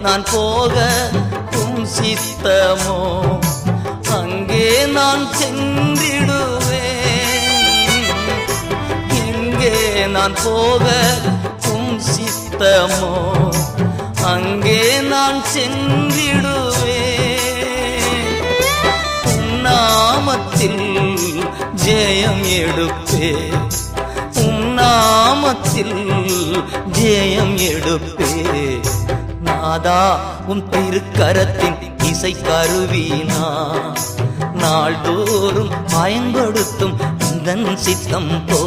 நான் போக உம் சித்தமோ அங்கே நான் சென்றிடுவேன். இங்கே நான் போக உம் சித்தமோ அங்கே நான் சென்றிடுவேன். உம் நாமத்தில் ஜெயம் எடுப்பே, உம் நாமத்தில் ஜெயம் எடுப்பே. நாதா உம் திருக்கரத்தின் இசை கருவினா நாள்தோறும் பயன்படுத்தும் உந்தன் சித்தம் போ